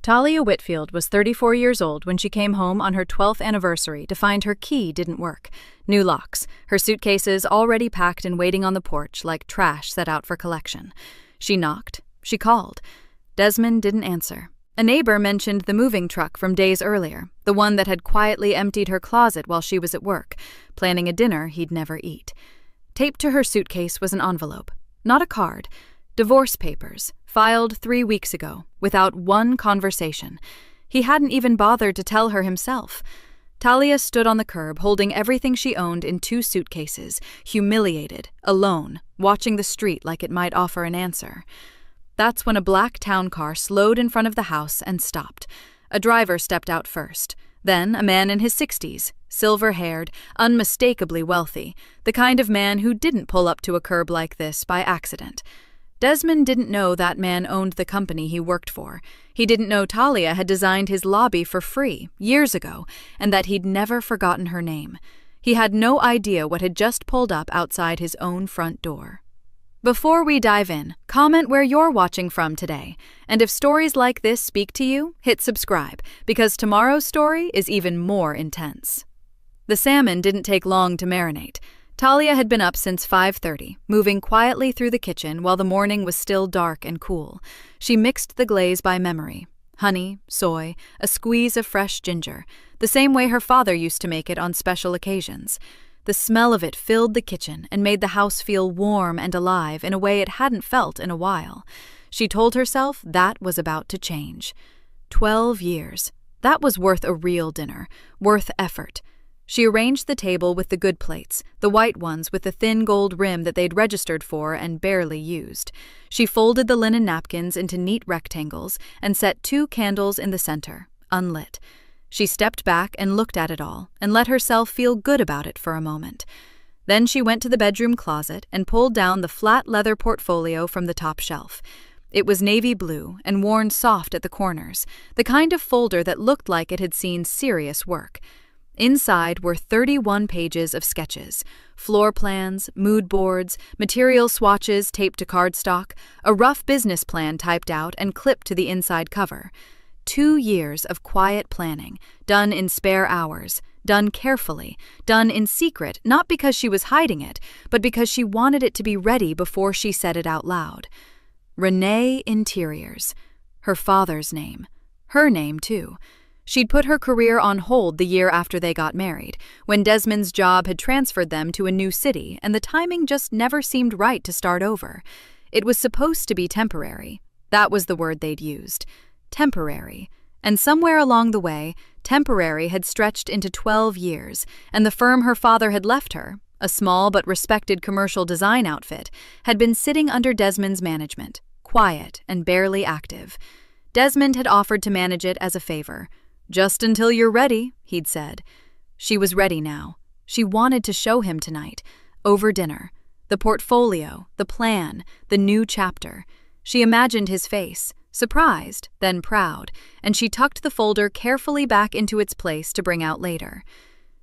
Talia Whitfield was 34 years old when she came home on her 12th anniversary to find her key didn't work. New locks, her suitcases already packed and waiting on the porch like trash set out for collection. She knocked. She called. Desmond didn't answer. A neighbor mentioned the moving truck from days earlier, the one that had quietly emptied her closet while she was at work, planning a dinner he'd never eat. Taped to her suitcase was an envelope, not a card. Divorce papers, filed 3 weeks ago, without one conversation. He hadn't even bothered to tell her himself. Talia stood on the curb, holding everything she owned in 2 suitcases, humiliated, alone, watching the street like it might offer an answer. That's when a black town car slowed in front of the house and stopped. A driver stepped out first. Then a man in his 60s, silver-haired, unmistakably wealthy, the kind of man who didn't pull up to a curb like this by accident. Desmond didn't know that man owned the company he worked for. He didn't know Talia had designed his lobby for free, years ago, and that he'd never forgotten her name. He had no idea what had just pulled up outside his own front door. Before we dive in, comment where you're watching from today. And if stories like this speak to you, hit subscribe, because tomorrow's story is even more intense. The salmon didn't take long to marinate. Talia had been up since 5:30, moving quietly through the kitchen while the morning was still dark and cool. She mixed the glaze by memory. Honey, soy, a squeeze of fresh ginger, the same way her father used to make it on special occasions. The smell of it filled the kitchen and made the house feel warm and alive in a way it hadn't felt in a while. She told herself that was about to change. 12 years. That was worth a real dinner, worth effort. She arranged the table with the good plates, the white ones with the thin gold rim that they'd registered for and barely used. She folded the linen napkins into neat rectangles and set 2 candles in the center, unlit. She stepped back and looked at it all and let herself feel good about it for a moment. Then she went to the bedroom closet and pulled down the flat leather portfolio from the top shelf. It was navy blue and worn soft at the corners, the kind of folder that looked like it had seen serious work. Inside were 31 pages of sketches, floor plans, mood boards, material swatches taped to cardstock, a rough business plan typed out and clipped to the inside cover. 2 years of quiet planning, done in spare hours, done carefully, done in secret, not because she was hiding it, but because she wanted it to be ready before she said it out loud. Renee Interiors. Her father's name. Her name, too. She'd put her career on hold the year after they got married, when Desmond's job had transferred them to a new city and the timing just never seemed right to start over. It was supposed to be temporary. That was the word they'd used. Temporary. And somewhere along the way, temporary had stretched into 12 years, and the firm her father had left her, a small but respected commercial design outfit, had been sitting under Desmond's management, quiet and barely active. Desmond had offered to manage it as a favor. "Just until you're ready," he'd said. She was ready now. She wanted to show him tonight, over dinner. The portfolio, the plan, the new chapter. She imagined his face, surprised, then proud, and she tucked the folder carefully back into its place to bring out later.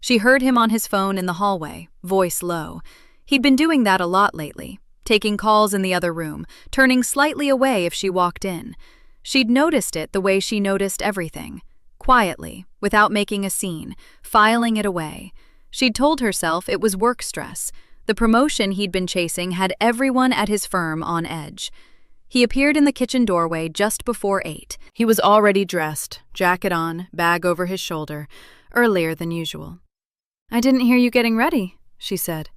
She heard him on his phone in the hallway, voice low. He'd been doing that a lot lately, taking calls in the other room, turning slightly away if she walked in. She'd noticed it the way she noticed everything. Quietly, without making a scene, filing it away. She'd told herself it was work stress. The promotion he'd been chasing had everyone at his firm on edge. He appeared in the kitchen doorway just before 8. He was already dressed, jacket on, bag over his shoulder, earlier than usual. "I didn't hear you getting ready," she said.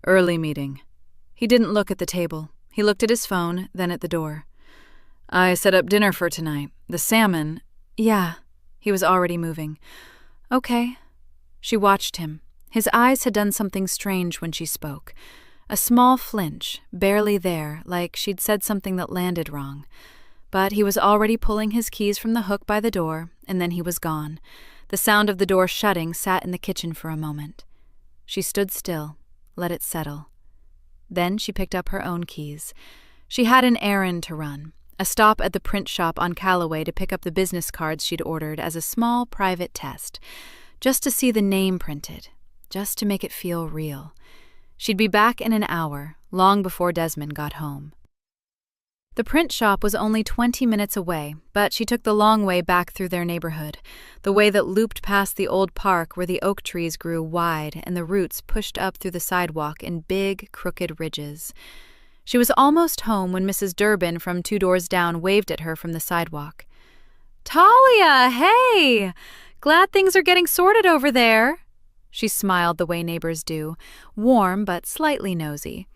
"Early meeting." He didn't look at the table. He looked at his phone, then at the door. "I set up dinner for tonight. The salmon—" "Yeah." He was already moving. "Okay." She watched him. His eyes had done something strange when she spoke. A small flinch, barely there, like she'd said something that landed wrong. But he was already pulling his keys from the hook by the door, and then he was gone. The sound of the door shutting sat in the kitchen for a moment. She stood still, let it settle. Then she picked up her own keys. She had an errand to run. A stop at the print shop on Callaway to pick up the business cards she'd ordered as a small private test, just to see the name printed, just to make it feel real. She'd be back in an hour, long before Desmond got home. The print shop was only 20 minutes away, but she took the long way back through their neighborhood, the way that looped past the old park where the oak trees grew wide and the roots pushed up through the sidewalk in big, crooked ridges. She was almost home when Mrs. Durbin from 2 doors down waved at her from the sidewalk. "Talia, hey! Glad things are getting sorted over there." She smiled the way neighbors do, warm but slightly nosy.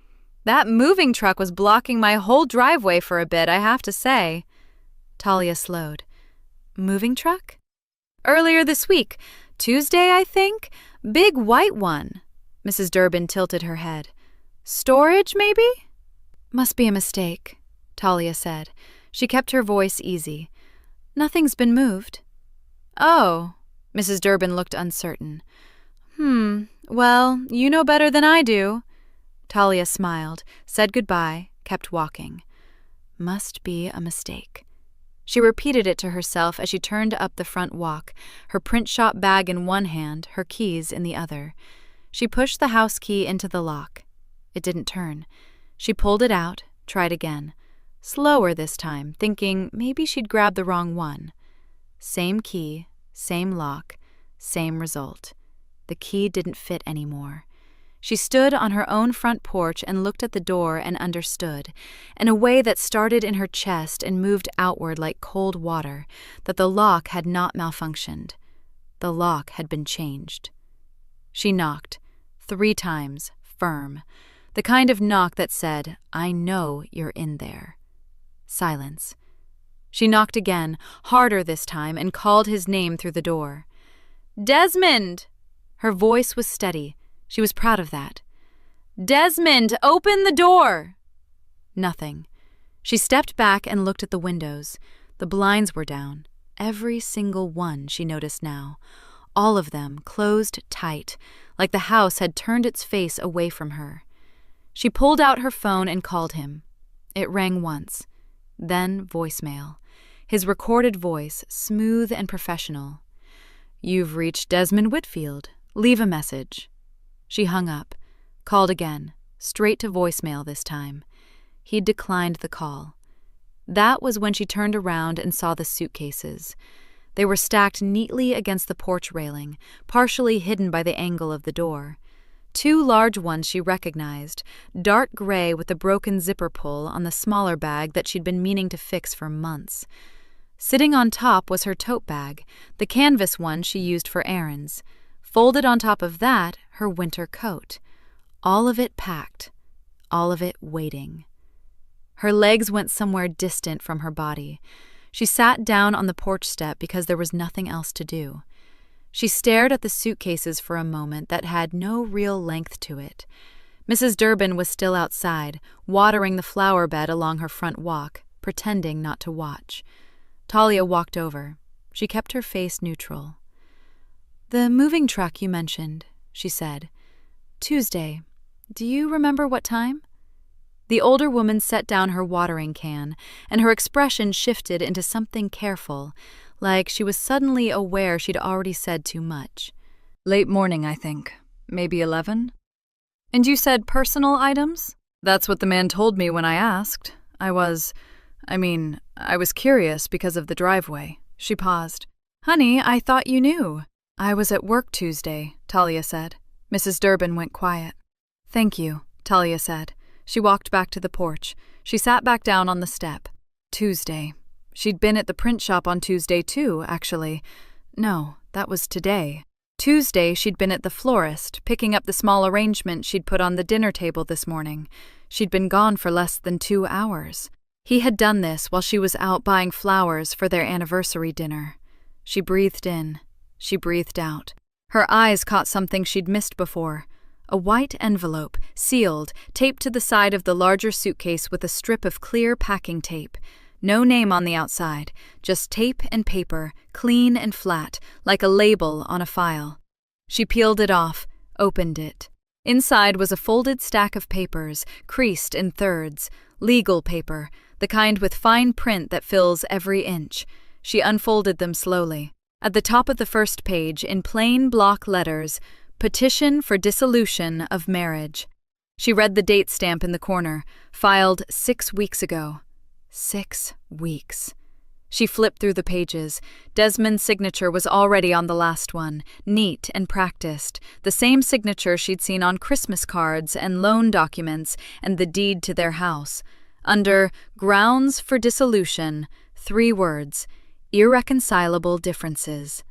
"That moving truck was blocking my whole driveway for a bit, I have to say." Talia slowed. "Moving truck?" "Earlier this week. Tuesday, I think. Big white one." Mrs. Durbin tilted her head. "Storage, maybe?" "Must be a mistake," Talia said. She kept her voice easy. "Nothing's been moved." "Oh." Mrs. Durbin looked uncertain. Well, you know better than I do." Talia smiled, said goodbye, kept walking. Must be a mistake. She repeated it to herself as she turned up the front walk, her print shop bag in one hand, her keys in the other. She pushed the house key into the lock. It didn't turn. She pulled it out, tried again. Slower this time, thinking maybe she'd grabbed the wrong one. Same key, same lock, same result. The key didn't fit anymore. She stood on her own front porch and looked at the door and understood, in a way that started in her chest and moved outward like cold water, that the lock had not malfunctioned. The lock had been changed. She knocked, 3 times, firm, the kind of knock that said, "I know you're in there." Silence. She knocked again, harder this time, and called his name through the door. "Desmond!" Her voice was steady. She was proud of that. "Desmond, open the door!" Nothing. She stepped back and looked at the windows. The blinds were down. Every single one, she noticed now. All of them closed tight, like the house had turned its face away from her. She pulled out her phone and called him. It rang once. Then voicemail. His recorded voice, smooth and professional. "You've reached Desmond Whitfield. Leave a message." She hung up, called again, straight to voicemail this time. He'd declined the call. That was when she turned around and saw the suitcases. They were stacked neatly against the porch railing, partially hidden by the angle of the door. 2 large ones she recognized, dark gray with a broken zipper pull on the smaller bag that she'd been meaning to fix for months. Sitting on top was her tote bag, the canvas one she used for errands. Folded on top of that, her winter coat. All of it packed. All of it waiting. Her legs went somewhere distant from her body. She sat down on the porch step because there was nothing else to do. She stared at the suitcases for a moment that had no real length to it. Mrs. Durbin was still outside, watering the flower bed along her front walk, pretending not to watch. Talia walked over. She kept her face neutral. "The moving truck you mentioned," she said. "Tuesday. Do you remember what time?" The older woman set down her watering can, and her expression shifted into something careful, like she was suddenly aware she'd already said too much. "Late morning, I think. Maybe 11? "And you said personal items?" "That's what the man told me when I asked. I was curious because of the driveway." She paused. "Honey, I thought you knew." "I was at work Tuesday," Talia said. Mrs. Durbin went quiet. "Thank you," Talia said. She walked back to the porch. She sat back down on the step. Tuesday. She'd been at the print shop on Tuesday too, actually. No, that was today. Tuesday she'd been at the florist, picking up the small arrangement she'd put on the dinner table this morning. She'd been gone for less than 2 hours. He had done this while she was out buying flowers for their anniversary dinner. She breathed in. She breathed out. Her eyes caught something she'd missed before. A white envelope, sealed, taped to the side of the larger suitcase with a strip of clear packing tape. No name on the outside, just tape and paper, clean and flat, like a label on a file. She peeled it off, opened it. Inside was a folded stack of papers, creased in thirds, legal paper, the kind with fine print that fills every inch. She unfolded them slowly. At the top of the first page, in plain block letters, "Petition for dissolution of marriage." She read the date stamp in the corner, filed 6 weeks ago. 6 weeks. She flipped through the pages. Desmond's signature was already on the last one, neat and practiced, the same signature she'd seen on Christmas cards and loan documents and the deed to their house. Under grounds for dissolution, 3 words, irreconcilable differences.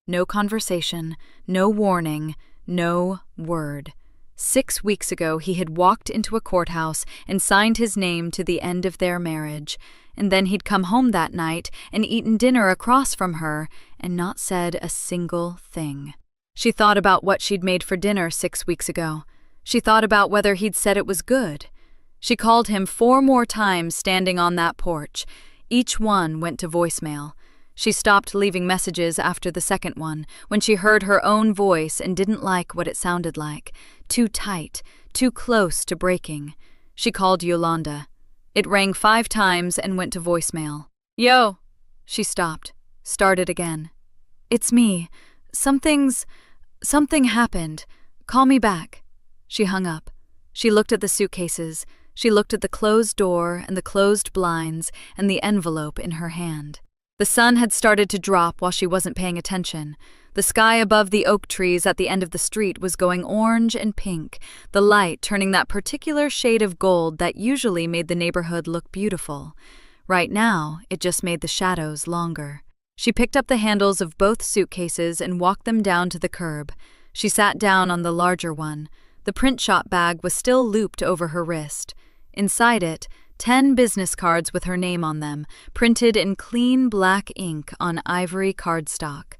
No conversation, no warning, no word. 6 weeks ago, he had walked into a courthouse and signed his name to the end of their marriage. And then he'd come home that night and eaten dinner across from her and not said a single thing. She thought about what she'd made for dinner 6 weeks ago. She thought about whether he'd said it was good. She called him 4 more times standing on that porch. Each one went to voicemail. She stopped leaving messages after the second one, when she heard her own voice and didn't like what it sounded like. Too tight, too close to breaking. She called Yolanda. It rang 5 times and went to voicemail. Yo! She stopped. Started again. It's me. Something happened. Call me back. She hung up. She looked at the suitcases. She looked at the closed door and the closed blinds and the envelope in her hand. The sun had started to drop while she wasn't paying attention. The sky above the oak trees at the end of the street was going orange and pink, the light turning that particular shade of gold that usually made the neighborhood look beautiful. Right now, it just made the shadows longer. She picked up the handles of both suitcases and walked them down to the curb. She sat down on the larger one. The print shop bag was still looped over her wrist. Inside it, 10 business cards with her name on them, printed in clean black ink on ivory cardstock.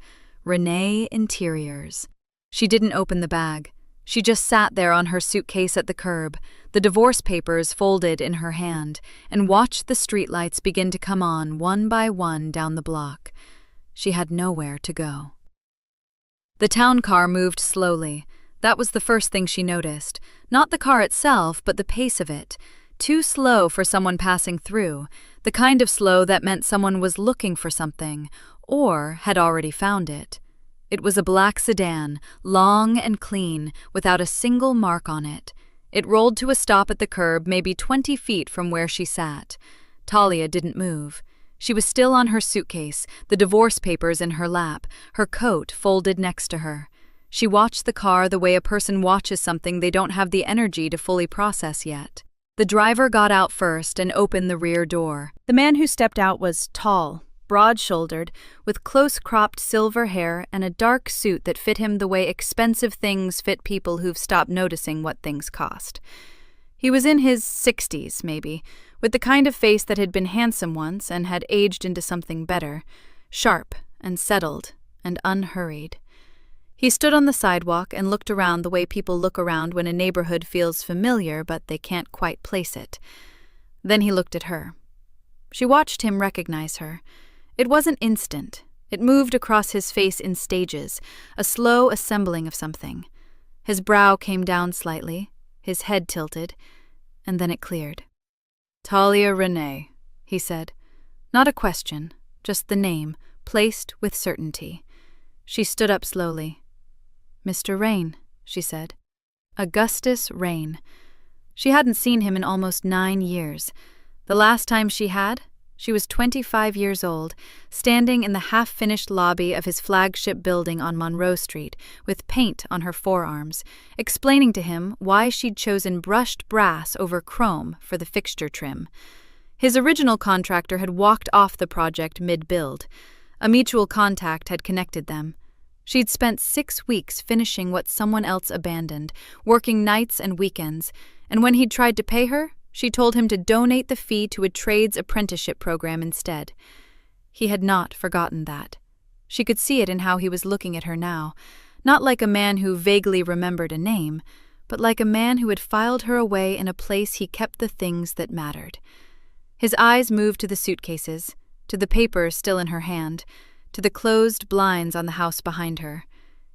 Renee Interiors. She didn't open the bag. She just sat there on her suitcase at the curb, the divorce papers folded in her hand, and watched the streetlights begin to come on one by one down the block. She had nowhere to go. The town car moved slowly. That was the first thing she noticed. Not the car itself, but the pace of it. Too slow for someone passing through, the kind of slow that meant someone was looking for something, or had already found it. It was a black sedan, long and clean, without a single mark on it. It rolled to a stop at the curb maybe 20 feet from where she sat. Talia didn't move. She was still on her suitcase, the divorce papers in her lap, her coat folded next to her. She watched the car the way a person watches something they don't have the energy to fully process yet. The driver got out first and opened the rear door. The man who stepped out was tall, broad-shouldered, with close-cropped silver hair and a dark suit that fit him the way expensive things fit people who've stopped noticing what things cost. He was in his 60s, maybe, with the kind of face that had been handsome once and had aged into something better, sharp and settled and unhurried. He stood on the sidewalk and looked around the way people look around when a neighborhood feels familiar but they can't quite place it. Then he looked at her. She watched him recognize her. It wasn't instant. It moved across his face in stages, a slow assembling of something. His brow came down slightly, his head tilted, and then it cleared. Talia Renee, he said. Not a question, just the name, placed with certainty. She stood up slowly. Mr. Rain, she said. Augustus Rain. She hadn't seen him in almost 9 years. The last time she had, she was 25 years old, standing in the half-finished lobby of his flagship building on Monroe Street, with paint on her forearms, explaining to him why she'd chosen brushed brass over chrome for the fixture trim. His original contractor had walked off the project mid-build. A mutual contact had connected them. She'd spent 6 weeks finishing what someone else abandoned, working nights and weekends, and when he'd tried to pay her, she told him to donate the fee to a trades apprenticeship program instead. He had not forgotten that. She could see it in how he was looking at her now, not like a man who vaguely remembered a name, but like a man who had filed her away in a place he kept the things that mattered. His eyes moved to the suitcases, to the papers still in her hand, to the closed blinds on the house behind her.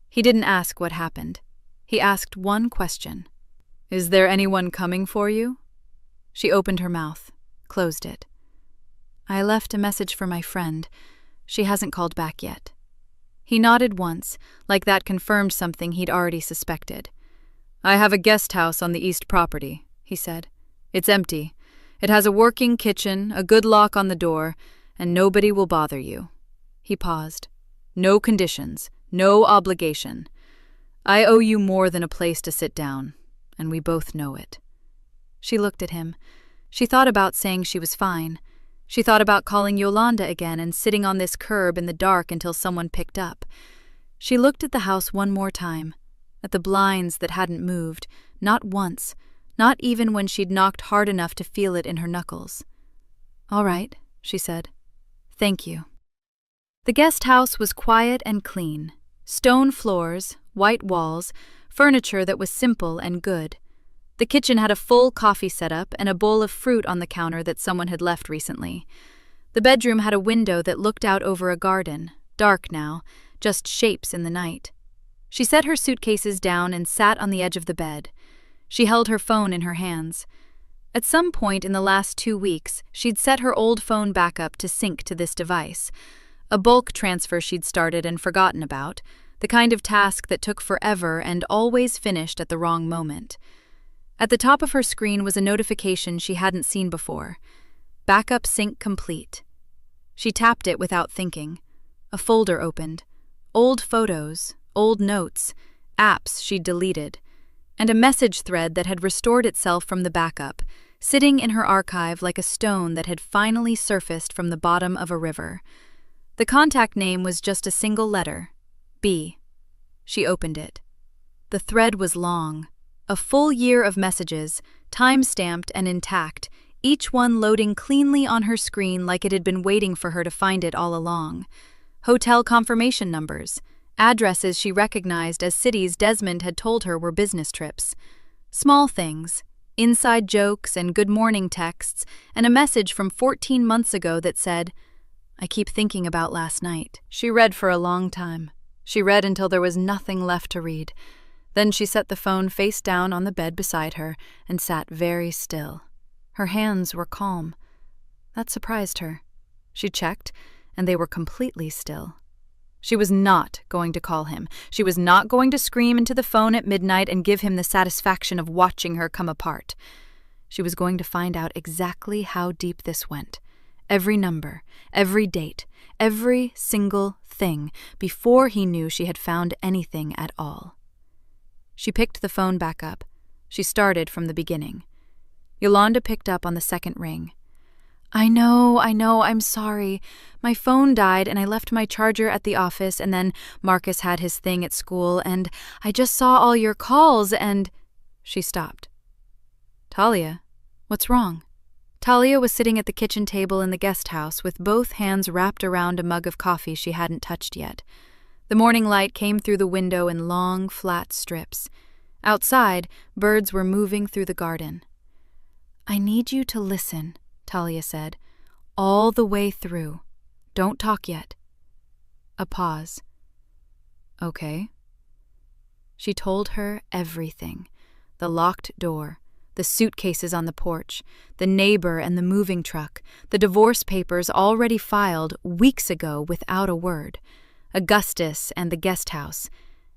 He didn't ask what happened. He asked one question. Is there anyone coming for you? She opened her mouth, closed it. I left a message for my friend. She hasn't called back yet. He nodded once, like that confirmed something he'd already suspected. I have a guest house on the east property, he said. It's empty. It has a working kitchen, a good lock on the door, and nobody will bother you." He paused. "No conditions, no obligation. I owe you more than a place to sit down, and we both know it." She looked at him. She thought about saying she was fine. She thought about calling Yolanda again and sitting on this curb in the dark until someone picked up. She looked at the house one more time, at the blinds that hadn't moved, not once, not even when she'd knocked hard enough to feel it in her knuckles. "All right," she said. "Thank you." The guest house was quiet and clean. Stone floors, white walls, furniture that was simple and good. The kitchen had a full coffee setup and a bowl of fruit on the counter that someone had left recently. The bedroom had a window that looked out over a garden, dark now, just shapes in the night. She set her suitcases down and sat on the edge of the bed. She held her phone in her hands. At some point in the last 2 weeks, she'd set her old phone back up to sync to this device. A bulk transfer she'd started and forgotten about, the kind of task that took forever and always finished at the wrong moment. At the top of her screen was a notification she hadn't seen before. Backup sync complete. She tapped it without thinking. A folder opened. Old photos, old notes, apps she'd deleted, and a message thread that had restored itself from the backup, sitting in her archive like a stone that had finally surfaced from the bottom of a river. The contact name was just a single letter, B. She opened it. The thread was long. A full year of messages, time-stamped and intact, each one loading cleanly on her screen like it had been waiting for her to find it all along. Hotel confirmation numbers, addresses she recognized as cities Desmond had told her were business trips. Small things, inside jokes and good morning texts, and a message from 14 months ago that said, "I keep thinking about last night." She read for a long time. She read until there was nothing left to read. Then she set the phone face down on the bed beside her and sat very still. Her hands were calm. That surprised her. She checked, and they were completely still. She was not going to call him. She was not going to scream into the phone at midnight and give him the satisfaction of watching her come apart. She was going to find out exactly how deep this went. Every number, every date, every single thing, before he knew she had found anything at all. She picked the phone back up. She started from the beginning. Yolanda picked up on the second ring. I know, I'm sorry. My phone died and I left my charger at the office and then Marcus had his thing at school and I just saw all your calls and..." She stopped. "Talia, what's wrong?" Talia was sitting at the kitchen table in the guest house with both hands wrapped around a mug of coffee she hadn't touched yet. The morning light came through the window in long, flat strips. Outside, birds were moving through the garden. "I need you to listen," Talia said, "all the way through. Don't talk yet." A pause. "Okay." She told her everything. The locked door, the suitcases on the porch, the neighbor and the moving truck, the divorce papers already filed weeks ago without a word, Augustus and the guest house,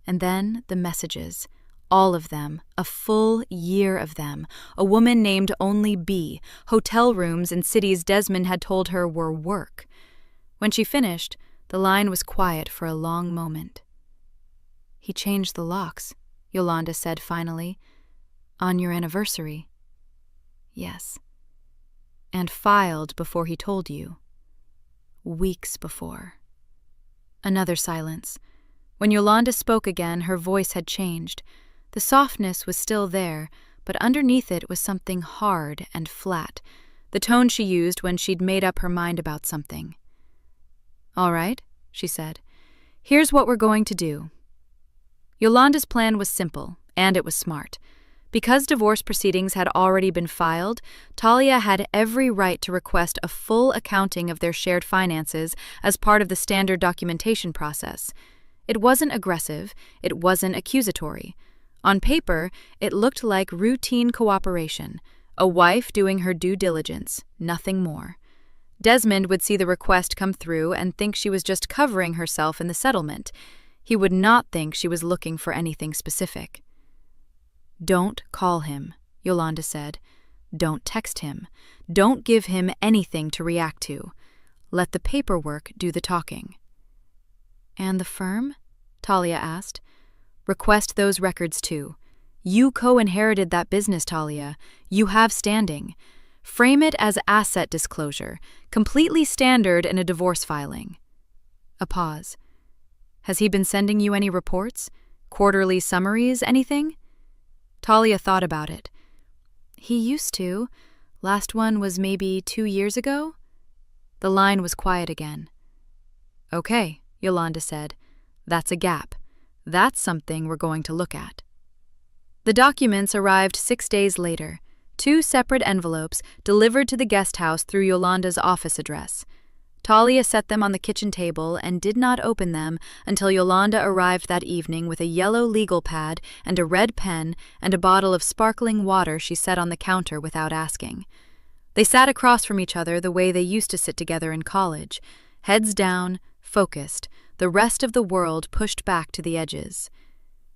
and then the messages. All of them, a full year of them, a woman named only B, hotel rooms in cities Desmond had told her were work. When she finished, the line was quiet for a long moment. "He changed the locks," Yolanda said finally. "On your anniversary." "Yes." "And filed before he told you." "Weeks before." Another silence. When Yolanda spoke again, her voice had changed. The softness was still there, but underneath it was something hard and flat, the tone she used when she'd made up her mind about something. "All right," she said. "Here's what we're going to do." Yolanda's plan was simple, and it was smart. Because divorce proceedings had already been filed, Talia had every right to request a full accounting of their shared finances as part of the standard documentation process. It wasn't aggressive, it wasn't accusatory. On paper, it looked like routine cooperation, a wife doing her due diligence, nothing more. Desmond would see the request come through and think she was just covering herself in the settlement. He would not think she was looking for anything specific. "Don't call him," Yolanda said. Don't text him. Don't give him anything to react to. Let the paperwork do the talking." "And the firm?" Talia asked. "Request those records too. You co-inherited that business, Talia. You have standing. Frame it as asset disclosure, completely standard in a divorce filing." A pause. "Has he been sending you any reports? Quarterly summaries, anything?" Talia thought about it. "He used to. Last one was maybe 2 years ago." The line was quiet again. "Okay," Yolanda said. "That's a gap. That's something we're going to look at." The documents arrived 6 days later, 2 separate envelopes delivered to the guest house through Yolanda's office address. Talia set them on the kitchen table and did not open them until Yolanda arrived that evening with a yellow legal pad and a red pen and a bottle of sparkling water she set on the counter without asking. They sat across from each other the way they used to sit together in college, heads down, focused, the rest of the world pushed back to the edges.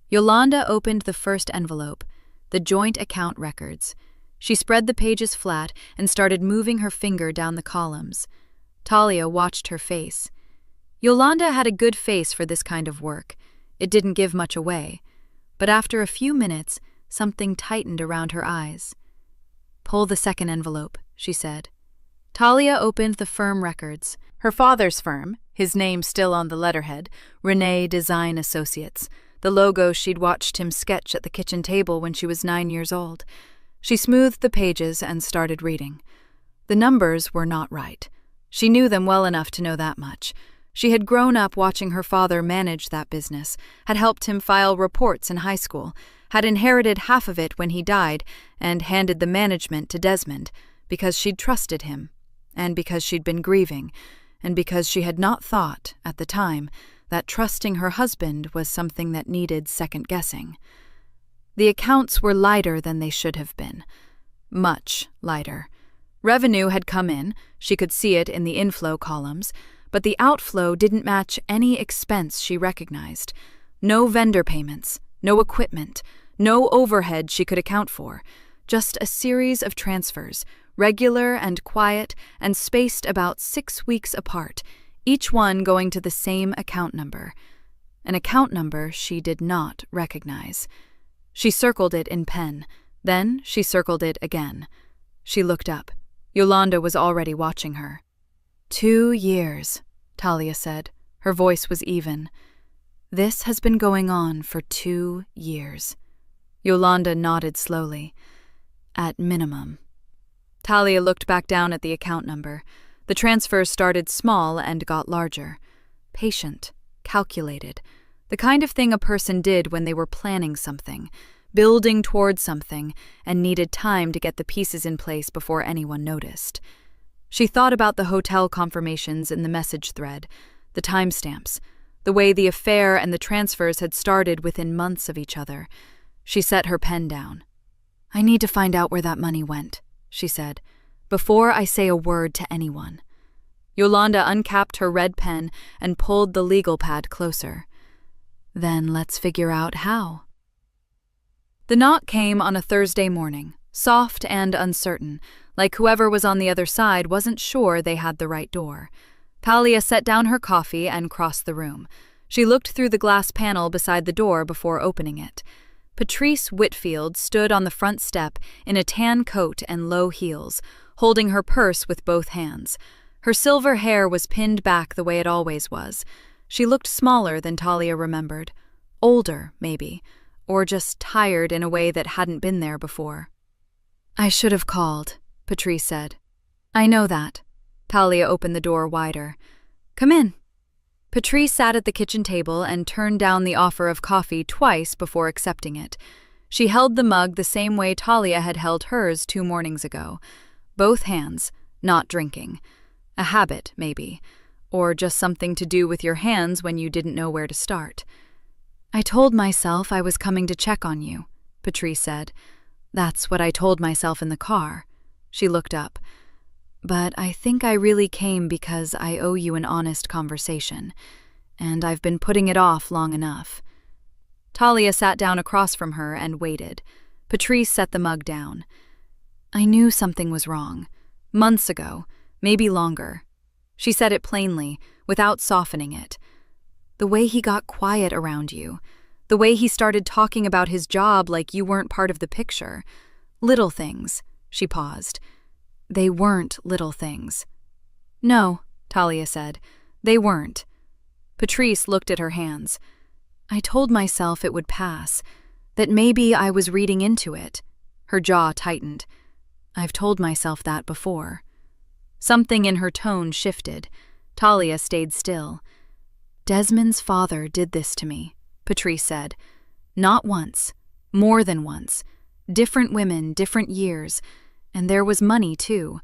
Yolanda opened the first envelope, the joint account records. She spread the pages flat and started moving her finger down the columns. Talia watched her face. Yolanda had a good face for this kind of work. It didn't give much away. But after a few minutes, something tightened around her eyes. "Pull the second envelope," she said. Talia opened the firm records. Her father's firm, his name still on the letterhead, Renee Design Associates, the logo she'd watched him sketch at the kitchen table when she was 9 years old. She smoothed the pages and started reading. The numbers were not right. She knew them well enough to know that much. She had grown up watching her father manage that business, had helped him file reports in high school, had inherited half of it when he died, and handed the management to Desmond, because she'd trusted him, and because she'd been grieving, and because she had not thought, at the time, that trusting her husband was something that needed second-guessing. The accounts were lighter than they should have been. Much lighter. Revenue had come in, she could see it in the inflow columns, but the outflow didn't match any expense she recognized. No vendor payments, no equipment, no overhead she could account for. Just a series of transfers, regular and quiet and spaced about 6 weeks apart, each one going to the same account number. An account number she did not recognize. She circled it in pen. Then she circled it again. She looked up. Yolanda was already watching her. 2 years, Talia said. Her voice was even. This has been going on for 2 years. Yolanda nodded slowly. At minimum. Talia looked back down at the account number. The transfers started small and got larger. Patient, calculated. The kind of thing a person did when they were planning something, building towards something, and needed time to get the pieces in place before anyone noticed. She thought about the hotel confirmations in the message thread, the timestamps, the way the affair and the transfers had started within months of each other. She set her pen down. I need to find out where that money went, she said, before I say a word to anyone. Yolanda uncapped her red pen and pulled the legal pad closer. Then let's figure out how. The knock came on a Thursday morning, soft and uncertain, like whoever was on the other side wasn't sure they had the right door. Talia set down her coffee and crossed the room. She looked through the glass panel beside the door before opening it. Patrice Whitfield stood on the front step in a tan coat and low heels, holding her purse with both hands. Her silver hair was pinned back the way it always was. She looked smaller than Talia remembered. Older, maybe, or just tired in a way that hadn't been there before. I should have called, Patrice said. I know that. Talia opened the door wider. Come in. Patrice sat at the kitchen table and turned down the offer of coffee twice before accepting it. She held the mug the same way Talia had held hers 2 mornings ago. Both hands, not drinking. A habit, maybe, or just something to do with your hands when you didn't know where to start. I told myself I was coming to check on you, Patrice said. That's what I told myself in the car. She looked up. But I think I really came because I owe you an honest conversation, and I've been putting it off long enough. Talia sat down across from her and waited. Patrice set the mug down. I knew something was wrong. Months ago, maybe longer. She said it plainly, without softening it. The way he got quiet around you. The way he started talking about his job like you weren't part of the picture. Little things. She paused. They weren't little things. No, Talia said. They weren't. Patrice looked at her hands. I told myself it would pass, that maybe I was reading into it. Her jaw tightened. I've told myself that before. Something in her tone shifted. Talia stayed still. Desmond's father did this to me, Patrice said. Not once. More than once. Different women, different years. And there was money, too.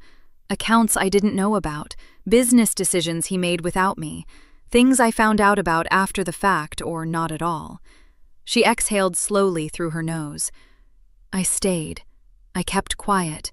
Accounts I didn't know about. Business decisions he made without me. Things I found out about after the fact or not at all. She exhaled slowly through her nose. I stayed. I kept quiet.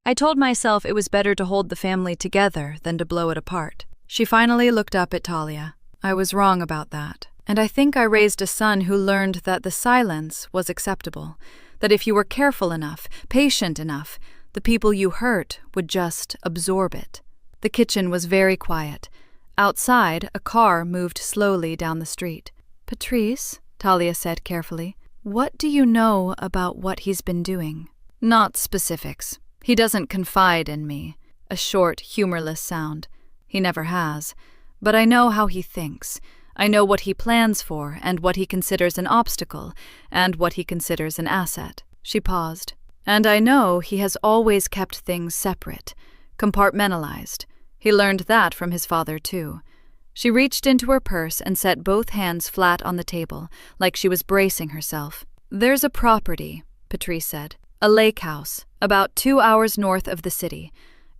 I told myself it was better to hold the family together than to blow it apart. She finally looked up at Talia. I was wrong about that. And I think I raised a son who learned that the silence was acceptable. That if you were careful enough, patient enough, the people you hurt would just absorb it. The kitchen was very quiet. Outside, a car moved slowly down the street. Patrice, Talia said carefully, what do you know about what he's been doing? Not specifics. He doesn't confide in me. A short, humorless sound. He never has. But I know how he thinks. I know what he plans for and what he considers an obstacle and what he considers an asset. She paused. And I know he has always kept things separate, compartmentalized. He learned that from his father, too. She reached into her purse and set both hands flat on the table, like she was bracing herself. There's a property, Patrice said. A lake house, about 2 hours north of the city.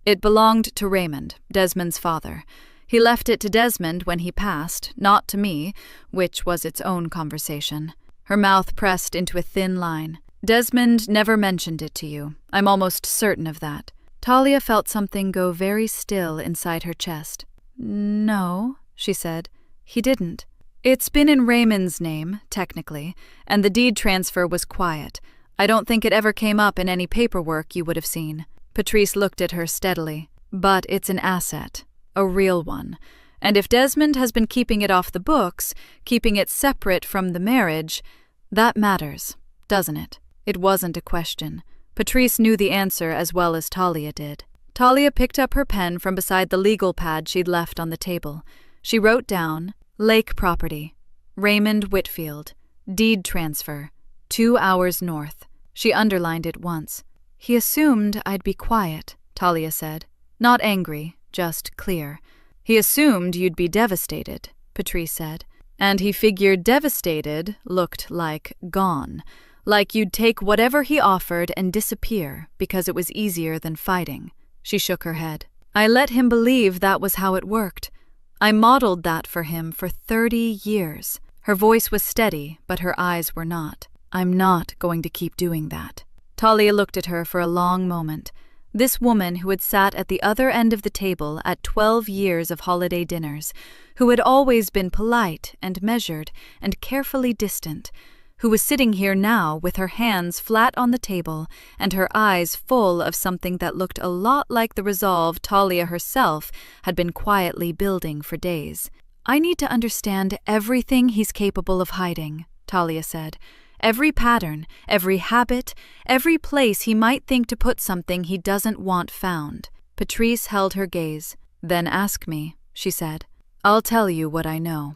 It belonged to Raymond, Desmond's father. He left it to Desmond when he passed, not to me, which was its own conversation. Her mouth pressed into a thin line. Desmond never mentioned it to you. I'm almost certain of that. Talia felt something go very still inside her chest. No, she said. He didn't. It's been in Raymond's name, technically, and the deed transfer was quiet. I don't think it ever came up in any paperwork you would have seen. Patrice looked at her steadily. But it's an asset. A real one. And if Desmond has been keeping it off the books, keeping it separate from the marriage, that matters, doesn't it? It wasn't a question. Patrice knew the answer as well as Talia did. Talia picked up her pen from beside the legal pad she'd left on the table. She wrote down, Lake property, Raymond Whitfield, deed transfer, 2 hours north. She underlined it once. He assumed I'd be quiet, Talia said. Not angry, just clear. He assumed you'd be devastated, Patrice said. And he figured devastated looked like gone. Like you'd take whatever he offered and disappear because it was easier than fighting. She shook her head. I let him believe that was how it worked. I modeled that for him for 30 years. Her voice was steady, but her eyes were not. I'm not going to keep doing that. Talia looked at her for a long moment. This woman who had sat at the other end of the table at 12 years of holiday dinners, who had always been polite and measured and carefully distant, who was sitting here now with her hands flat on the table and her eyes full of something that looked a lot like the resolve Talia herself had been quietly building for days. I need to understand everything he's capable of hiding, Talia said. Every pattern, every habit, every place he might think to put something he doesn't want found. Patrice held her gaze. Then ask me, she said. I'll tell you what I know.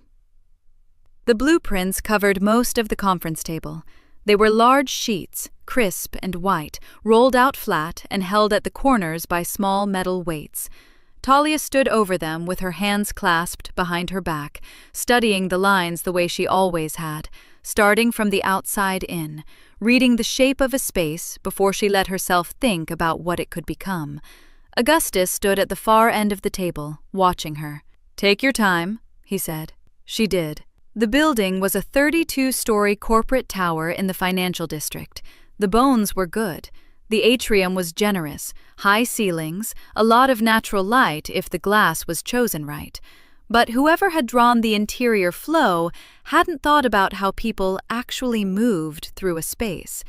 The blueprints covered most of the conference table. They were large sheets, crisp and white, rolled out flat and held at the corners by small metal weights. Talia stood over them with her hands clasped behind her back, studying the lines the way she always had, starting from the outside in, reading the shape of a space before she let herself think about what it could become. Augustus stood at the far end of the table, watching her. Take your time, he said. She did. The building was a 32-story corporate tower in the financial district. The bones were good. The atrium was generous, high ceilings, a lot of natural light if the glass was chosen right. But whoever had drawn the interior flow hadn't thought about how people actually moved through a space.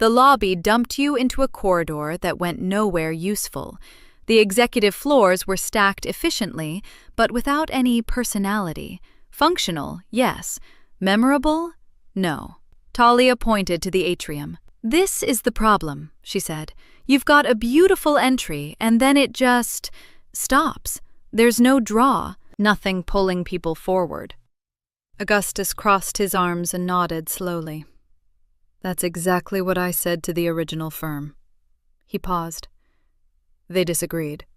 The lobby dumped you into a corridor that went nowhere useful. The executive floors were stacked efficiently, but without any personality. Functional, yes. Memorable? No. Talia pointed to the atrium. "This is the problem," she said. "You've got a beautiful entry, and then it just stops. There's no draw, nothing pulling people forward." Augustus crossed his arms and nodded slowly. "That's exactly what I said to the original firm." He paused. "They disagreed.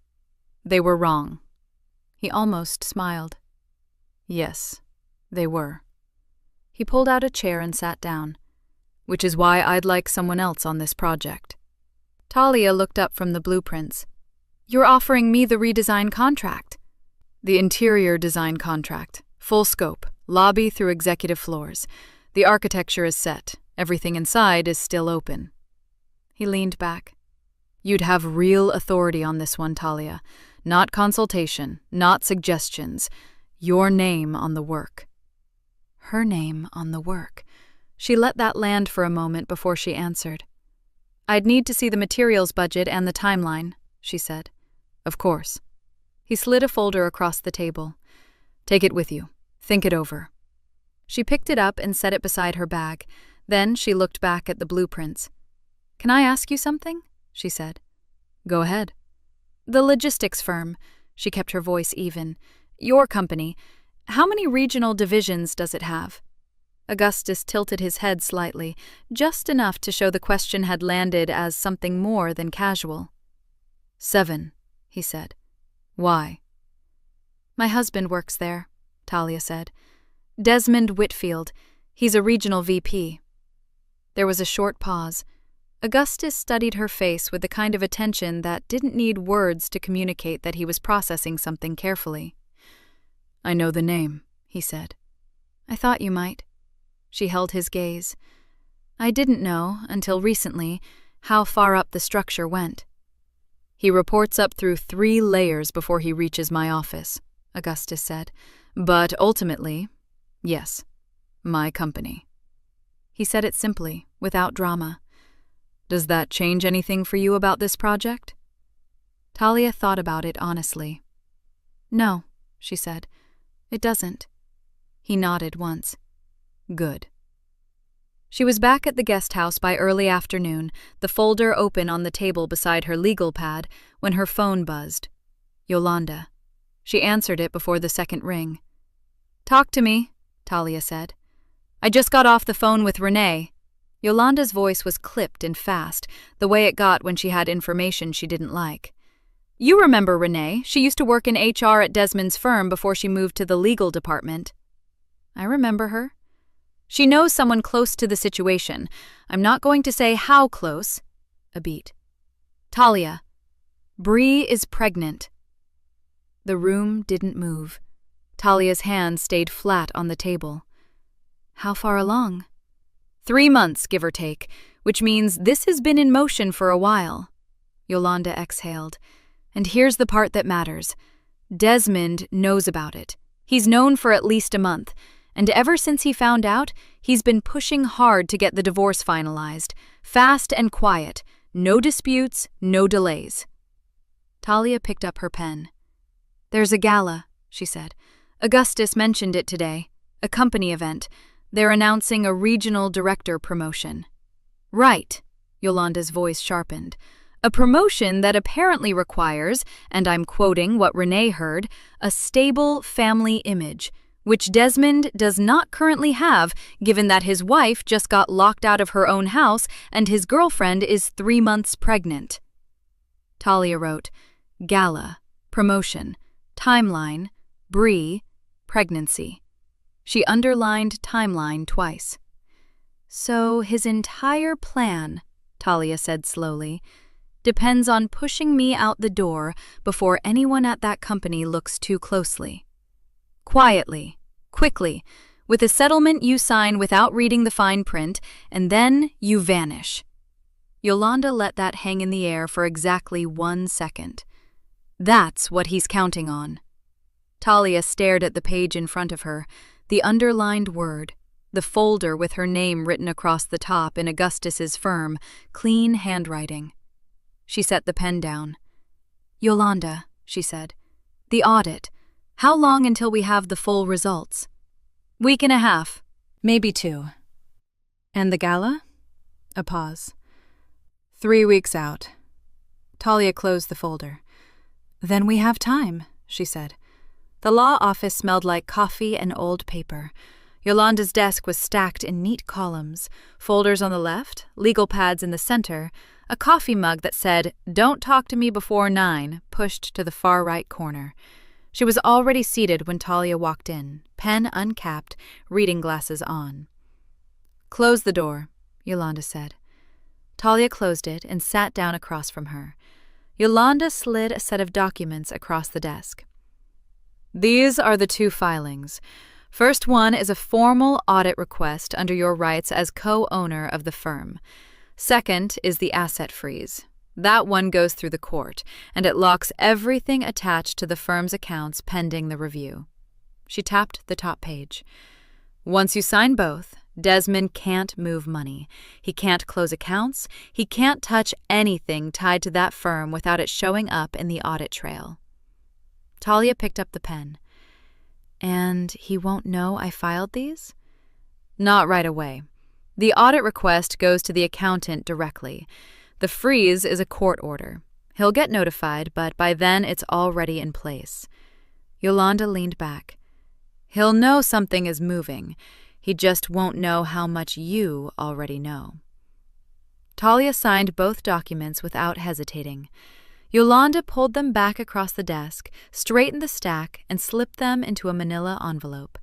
They were wrong." He almost smiled. "Yes, they were." He pulled out a chair and sat down. "Which is why I'd like someone else on this project." Talia looked up from the blueprints. "You're offering me the redesign contract." "The interior design contract. Full scope. Lobby through executive floors. The architecture is set. Everything inside is still open." He leaned back. "You'd have real authority on this one, Talia. Not consultation, not suggestions. Your name on the work." Her name on the work. She let that land for a moment before she answered. "I'd need to see the materials budget and the timeline," she said. "Of course." He slid a folder across the table. "Take it with you. Think it over." She picked it up and set it beside her bag. Then she looked back at the blueprints. "Can I ask you something?" she said. "Go ahead." "The logistics firm," she kept her voice even. "Your company. How many regional divisions does it have?" Augustus tilted his head slightly, just enough to show the question had landed as something more than casual. 7, he said. "Why?" "My husband works there," Talia said. "Desmond Whitfield. He's a regional VP." There was a short pause. Augustus studied her face with the kind of attention that didn't need words to communicate that he was processing something carefully. "I know the name," he said. "I thought you might." She held his gaze. "I didn't know, until recently, how far up the structure went." "He reports up through 3 layers before he reaches my office," Augustus said. "But ultimately, yes, my company." He said it simply, without drama. "Does that change anything for you about this project?" Talia thought about it honestly. "No," she said. "It doesn't." He nodded once. "Good." She was back at the guest house by early afternoon, the folder open on the table beside her legal pad, when her phone buzzed. Yolanda. She answered it before the second ring. "Talk to me," Talia said. "I just got off the phone with Renee." Yolanda's voice was clipped and fast, the way it got when she had information she didn't like. "You remember Renee. She used to work in HR at Desmond's firm before she moved to the legal department." "I remember her." "She knows someone close to the situation. I'm not going to say how close." A beat. "Talia, Bree is pregnant." The room didn't move. Talia's hand stayed flat on the table. "How far along?" 3 months, give or take, which means this has been in motion for a while. Yolanda exhaled. "And here's the part that matters. Desmond knows about it. He's known for at least a month. And ever since he found out, he's been pushing hard to get the divorce finalized. Fast and quiet. No disputes, no delays." Talia picked up her pen. "There's a gala," she said. "Augustus mentioned it today. A company event. They're announcing a regional director promotion." "Right," Yolanda's voice sharpened. "A promotion that apparently requires, and I'm quoting what Renee heard, a stable family image, which Desmond does not currently have, given that his wife just got locked out of her own house and his girlfriend is 3 months pregnant." Talia wrote, "Gala, promotion, timeline, Bree, pregnancy." She underlined timeline twice. "So his entire plan," Talia said slowly, "depends on pushing me out the door before anyone at that company looks too closely. Quietly, quickly, with a settlement you sign without reading the fine print, and then you vanish." Yolanda let that hang in the air for exactly 1 second. "That's what he's counting on." Talia stared at the page in front of her, the underlined word, the folder with her name written across the top in Augustus's firm, clean handwriting. She set the pen down. "Yolanda," she said, "the audit. How long until we have the full results?" "Week and a half, maybe 2. "And the gala?" A pause. 3 weeks out. Talia closed the folder. "Then we have time," she said. The law office smelled like coffee and old paper. Yolanda's desk was stacked in neat columns, folders on the left, legal pads in the center, a coffee mug that said, "Don't talk to me before 9, pushed to the far right corner. She was already seated when Talia walked in, pen uncapped, reading glasses on. "Close the door," Yolanda said. Talia closed it and sat down across from her. Yolanda slid a set of documents across the desk. "These are the 2 filings. First one is a formal audit request under your rights as co-owner of the firm. Second is the asset freeze. That one goes through the court, and it locks everything attached to the firm's accounts pending the review." She tapped the top page. "Once you sign both, Desmond can't move money. He can't close accounts. He can't touch anything tied to that firm without it showing up in the audit trail." Talia picked up the pen. "And he won't know I filed these?" "Not right away. The audit request goes to the accountant directly. The freeze is a court order. He'll get notified, but by then it's already in place." Yolanda leaned back. "He'll know something is moving. He just won't know how much you already know." Talia signed both documents without hesitating. Yolanda pulled them back across the desk, straightened the stack, and slipped them into a manila envelope.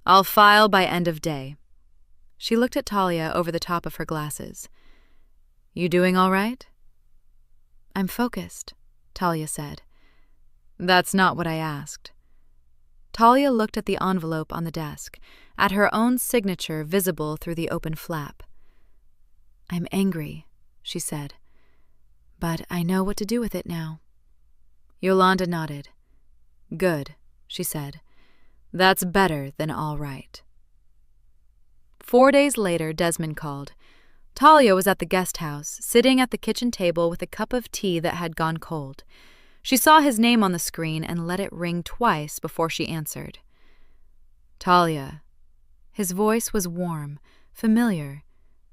"I'll file by end of day." She looked at Talia over the top of her glasses. "You doing all right?" "I'm focused," Talia said. "That's not what I asked." Talia looked at the envelope on the desk, at her own signature visible through the open flap. "I'm angry," she said. "But I know what to do with it now." Yolanda nodded. "Good," she said. "That's better than all right." 4 days later, Desmond called. Talia was at the guest house, sitting at the kitchen table with a cup of tea that had gone cold. She saw his name on the screen and let it ring twice before she answered. "Talia." His voice was warm, familiar.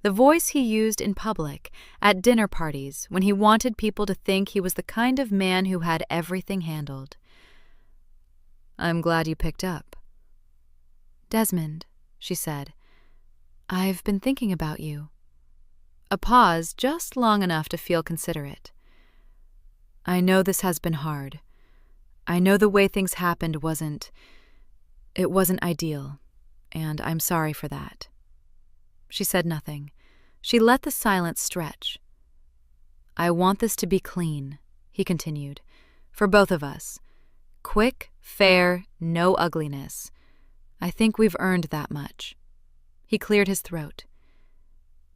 The voice he used in public, at dinner parties, when he wanted people to think he was the kind of man who had everything handled. "I'm glad you picked up." "Desmond," she said, "I've been thinking about you." A pause just long enough to feel considerate. "I know this has been hard. I know the way things happened wasn't ideal, and I'm sorry for that." She said nothing. She let the silence stretch. "I want this to be clean," he continued, "for both of us. Quick, fair, no ugliness. I think we've earned that much." He cleared his throat.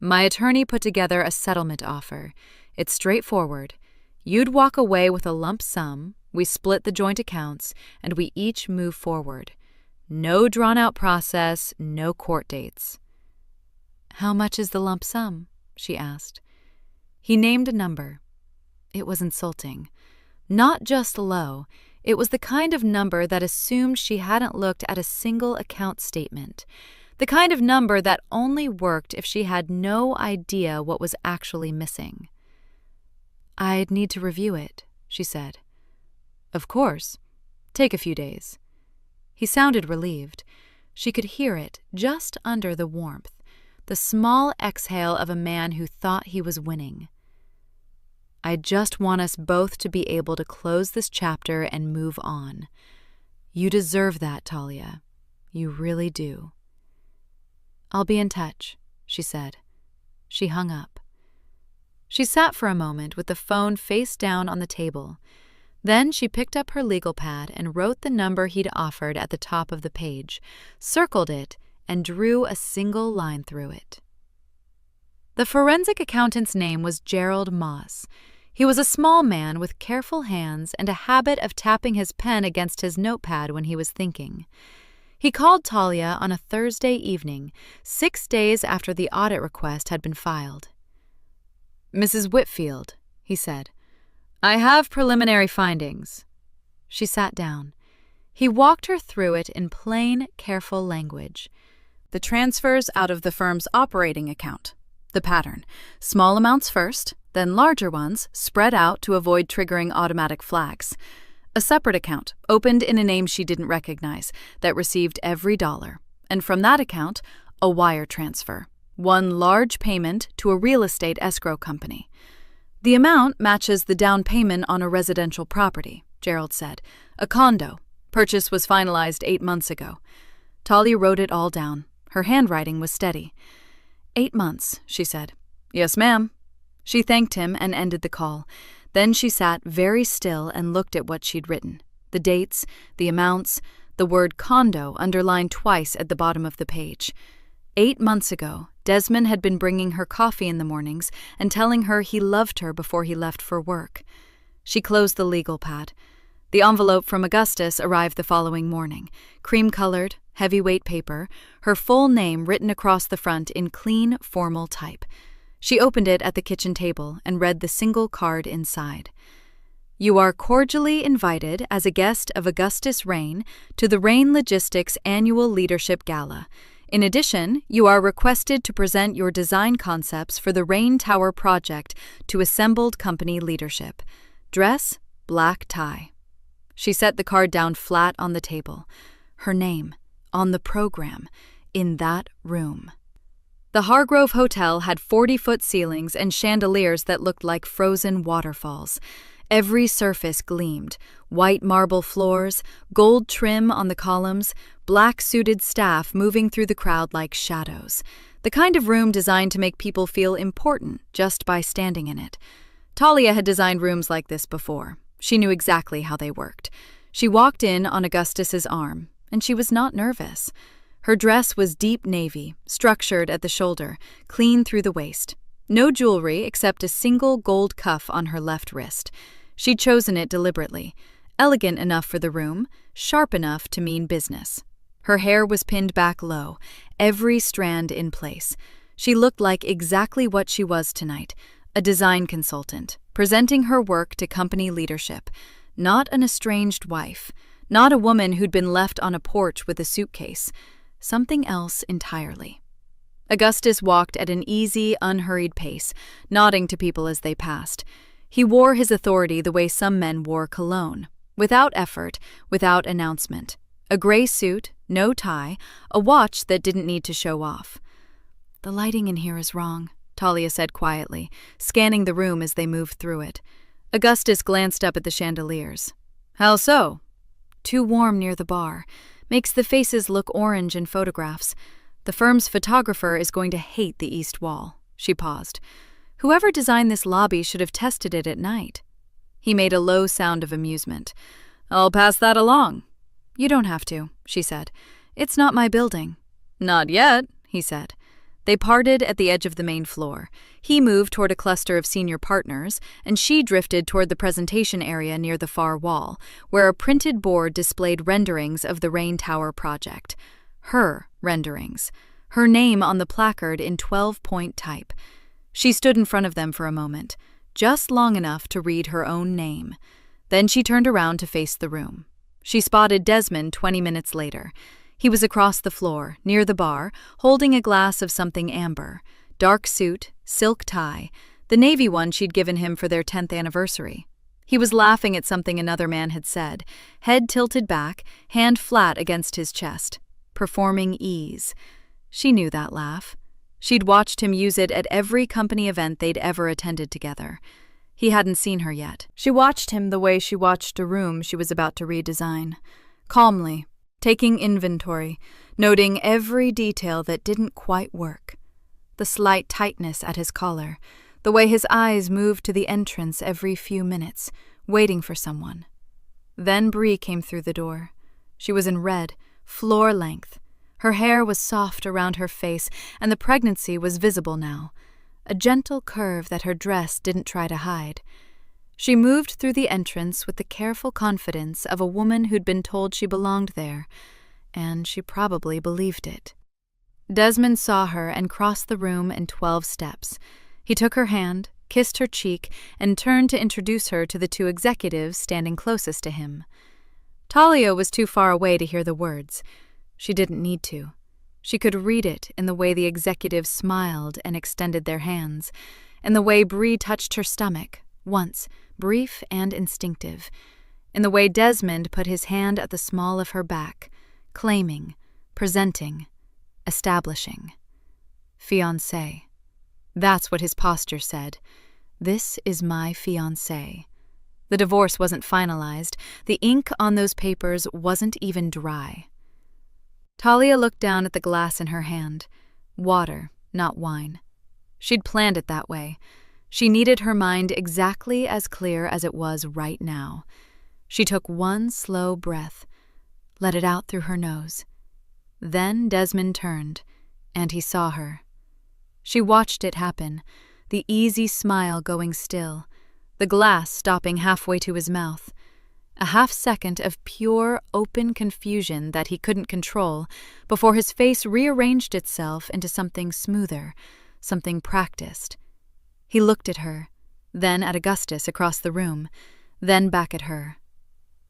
"My attorney put together a settlement offer. It's straightforward. You'd walk away with a lump sum, we split the joint accounts, and we each move forward. No drawn-out process, no court dates." "How much is the lump sum?" she asked. He named a number. It was insulting. Not just low, it was the kind of number that assumed she hadn't looked at a single account statement, the kind of number that only worked if she had no idea what was actually missing. "I'd need to review it," she said. "Of course. Take a few days." He sounded relieved. She could hear it just under the warmth, the small exhale of a man who thought he was winning. "I just want us both to be able to close this chapter and move on. You deserve that, Talia. You really do." "I'll be in touch," she said. She hung up. She sat for a moment with the phone face down on the table. Then she picked up her legal pad and wrote the number he'd offered at the top of the page, circled it, and drew a single line through it. The forensic accountant's name was Gerald Moss. He was a small man with careful hands and a habit of tapping his pen against his notepad when he was thinking. He called Talia on a Thursday evening, 6 days after the audit request had been filed. "Mrs. Whitfield," he said, "I have preliminary findings." She sat down. He walked her through it in plain, careful language. The transfers out of the firm's operating account. The pattern: small amounts first, then larger ones, spread out to avoid triggering automatic flags. A separate account, opened in a name she didn't recognize, that received every dollar. And from that account, a wire transfer. One large payment to a real estate escrow company. "The amount matches the down payment on a residential property," Gerald said. "A condo. Purchase was finalized 8 months ago." Talia wrote it all down. Her handwriting was steady. 8 months, she said. "Yes, ma'am." She thanked him and ended the call. Then she sat very still and looked at what she'd written. The dates, the amounts, the word condo underlined twice at the bottom of the page. 8 months ago, Desmond had been bringing her coffee in the mornings and telling her he loved her before he left for work. She closed the legal pad. The envelope from Augustus arrived the following morning, cream-colored, heavyweight paper, her full name written across the front in clean, formal type. She opened it at the kitchen table and read the single card inside. "You are cordially invited as a guest of Augustus Rain to the Rain Logistics Annual Leadership Gala. In addition, you are requested to present your design concepts for the Rain Tower project to assembled company leadership. Dress, black tie." She set the card down flat on the table. Her name, on the program, in that room. The Hargrove Hotel had 40-foot ceilings and chandeliers that looked like frozen waterfalls. Every surface gleamed: white marble floors, gold trim on the columns, black-suited staff moving through the crowd like shadows. The kind of room designed to make people feel important just by standing in it. Talia had designed rooms like this before. She knew exactly how they worked. She walked in on Augustus's arm, and she was not nervous. Her dress was deep navy, structured at the shoulder, clean through the waist. No jewelry except a single gold cuff on her left wrist. She'd chosen it deliberately. Elegant enough for the room, sharp enough to mean business. Her hair was pinned back low, every strand in place. She looked like exactly what she was tonight, a design consultant, presenting her work to company leadership. Not an estranged wife, not a woman who'd been left on a porch with a suitcase. Something else entirely. Augustus walked at an easy, unhurried pace, nodding to people as they passed. He wore his authority the way some men wore cologne, without effort, without announcement. A gray suit, no tie, a watch that didn't need to show off. "The lighting in here is wrong," Talia said quietly, scanning the room as they moved through it. Augustus glanced up at the chandeliers. "How so?" "Too warm near the bar. Makes the faces look orange in photographs. The firm's photographer is going to hate the east wall." She paused. "Whoever designed this lobby should have tested it at night." He made a low sound of amusement. "I'll pass that along." "You don't have to," she said. "It's not my building." "Not yet," he said. They parted at the edge of the main floor. He moved toward a cluster of senior partners, and she drifted toward the presentation area near the far wall, where a printed board displayed renderings of the Rain Tower project. Her renderings. Her name on the placard in 12-point type. She stood in front of them for a moment, just long enough to read her own name. Then she turned around to face the room. She spotted Desmond 20 minutes later. He was across the floor, near the bar, holding a glass of something amber. Dark suit, silk tie, the navy one she'd given him for their 10th anniversary. He was laughing at something another man had said, head tilted back, hand flat against his chest. Performing ease. She knew that laugh. She'd watched him use it at every company event they'd ever attended together. He hadn't seen her yet. She watched him the way she watched a room she was about to redesign. Calmly, taking inventory, noting every detail that didn't quite work. The slight tightness at his collar, the way his eyes moved to the entrance every few minutes, waiting for someone. Then Bree came through the door. She was in red, floor length. Her hair was soft around her face, and the pregnancy was visible now, a gentle curve that her dress didn't try to hide. She moved through the entrance with the careful confidence of a woman who'd been told she belonged there. and she probably believed it. Desmond saw her and crossed the room in 12 steps. He took her hand, kissed her cheek, and turned to introduce her to the two executives standing closest to him. Talia was too far away to hear the words. She didn't need to. She could read it in the way the executives smiled and extended their hands, in the way Bree touched her stomach, once, brief and instinctive, in the way Desmond put his hand at the small of her back, claiming, presenting, establishing. Fiancé. That's what his posture said. This is my fiancé. The divorce wasn't finalized. The ink on those papers wasn't even dry. Talia looked down at the glass in her hand. Water, not wine. She'd planned it that way. She needed her mind exactly as clear as it was right now. She took one slow breath, let it out through her nose. Then Desmond turned, and he saw her. She watched it happen, the easy smile going still, the glass stopping halfway to his mouth. A half-second of pure, open confusion that he couldn't control before his face rearranged itself into something smoother, something practiced. He looked at her, then at Augustus across the room, then back at her.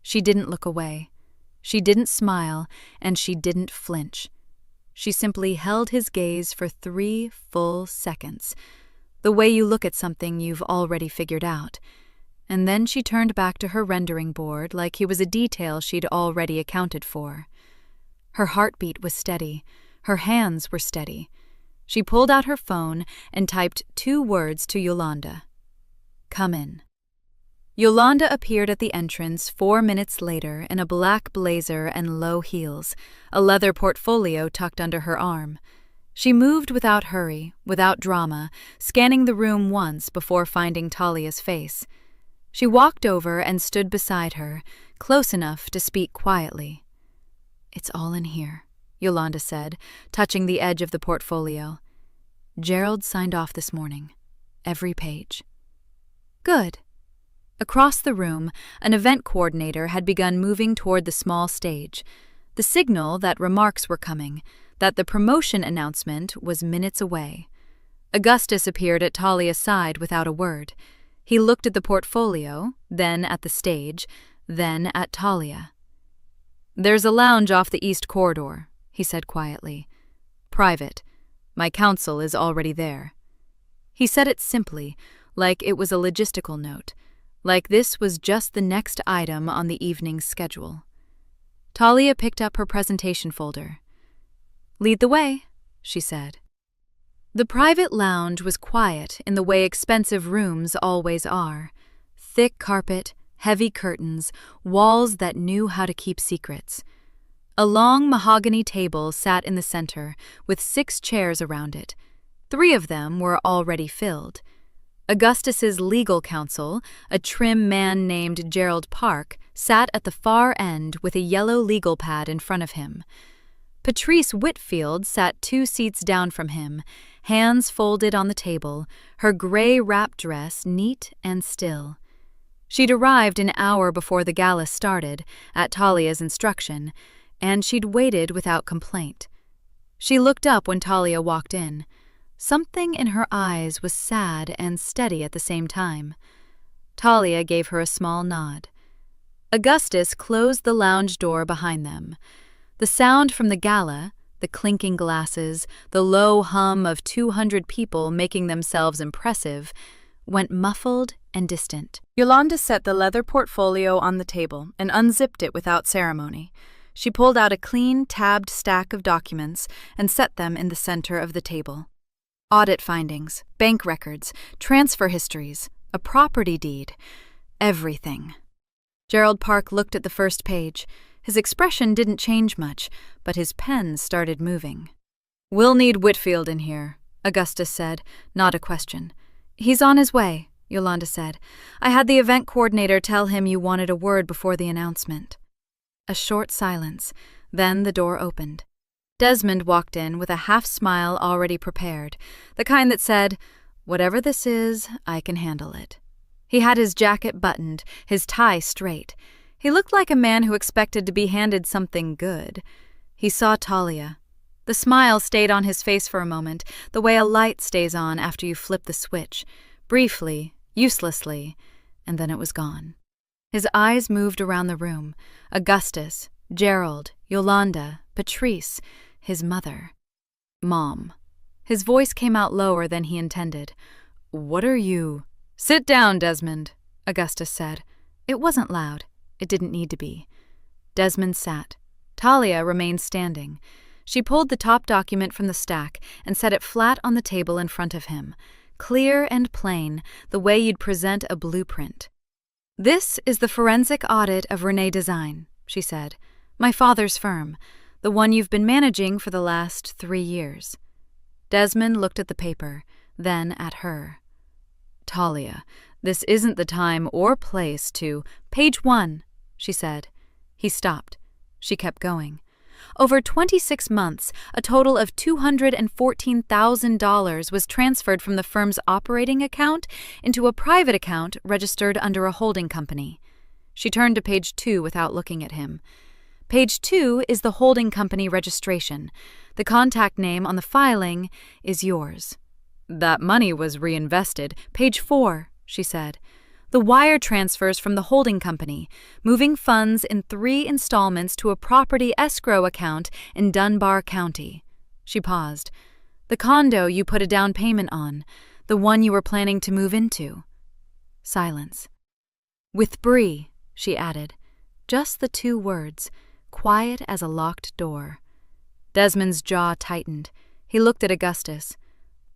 She didn't look away. She didn't smile, and she didn't flinch. She simply held his gaze for 3 full seconds, the way you look at something you've already figured out. And then she turned back to her rendering board like he was a detail she'd already accounted for. Her heartbeat was steady. Her hands were steady. She pulled out her phone and typed 2 words to Yolanda. Come in. Yolanda appeared at the entrance 4 minutes later in a black blazer and low heels, a leather portfolio tucked under her arm. She moved without hurry, without drama, scanning the room once before finding Talia's face. She walked over and stood beside her, close enough to speak quietly. It's all in here, Yolanda said, touching the edge of the portfolio. Gerald signed off this morning. Every page. Good. Across the room, an event coordinator had begun moving toward the small stage, the signal that remarks were coming, that the promotion announcement was minutes away. Augustus appeared at Talia's side without a word. He looked at the portfolio, then at the stage, then at Talia. There's a lounge off the east corridor, he said quietly. Private. My counsel is already there. He said it simply, like it was a logistical note, like this was just the next item on the evening's schedule. Talia picked up her presentation folder. Lead the way, she said. The private lounge was quiet in the way expensive rooms always are. Thick carpet, heavy curtains, walls that knew how to keep secrets. A long mahogany table sat in the center, with 6 chairs around it. 3 of them were already filled. Augustus's legal counsel, a trim man named Gerald Park, sat at the far end with a yellow legal pad in front of him. Patrice Whitfield sat 2 seats down from him, hands folded on the table, her gray wrap dress neat and still. She'd arrived an hour before the gala started, at Talia's instruction, and she'd waited without complaint. She looked up when Talia walked in. Something in her eyes was sad and steady at the same time. Talia gave her a small nod. Augustus closed the lounge door behind them. The sound from the gala, the clinking glasses, the low hum of 200 people making themselves impressive, went muffled and distant. Yolanda set the leather portfolio on the table and unzipped it without ceremony. She pulled out a clean, tabbed stack of documents and set them in the center of the table. Audit findings, bank records, transfer histories, a property deed, everything. Gerald Park looked at the first page. His expression didn't change much, but his pen started moving. We'll need Whitfield in here, Augustus said, not a question. He's on his way, Yolanda said. I had the event coordinator tell him you wanted a word before the announcement. A short silence, then the door opened. Desmond walked in with a half-smile already prepared, the kind that said, whatever this is, I can handle it. He had his jacket buttoned, his tie straight. He looked like a man who expected to be handed something good. He saw Talia. The smile stayed on his face for a moment, the way a light stays on after you flip the switch, briefly, uselessly, and then it was gone. His eyes moved around the room. Augustus, Gerald, Yolanda, Patrice, his mother. Mom. His voice came out lower than he intended. What are you? Sit down, Desmond, Augustus said. It wasn't loud. It didn't need to be. Desmond sat. Talia remained standing. She pulled the top document from the stack and set it flat on the table in front of him, clear and plain, the way you'd present a blueprint. This is the forensic audit of René Design, she said. My father's firm, the one you've been managing for the last 3 years. Desmond looked at the paper, then at her. Talia, this isn't the time or place to— Page 1, she said. He stopped. She kept going. Over 26 months, a total of $214,000 was transferred from the firm's operating account into a private account registered under a holding company. She turned to page 2 without looking at him. Page 2 is the holding company registration. The contact name on the filing is yours. That money was reinvested. Page 4, she said. The wire transfers from the holding company, moving funds in 3 installments to a property escrow account in Dunbar County. She paused. The condo you put a down payment on, the one you were planning to move into. Silence. With Bree, she added. Just the 2 words, quiet as a locked door. Desmond's jaw tightened. He looked at Augustus.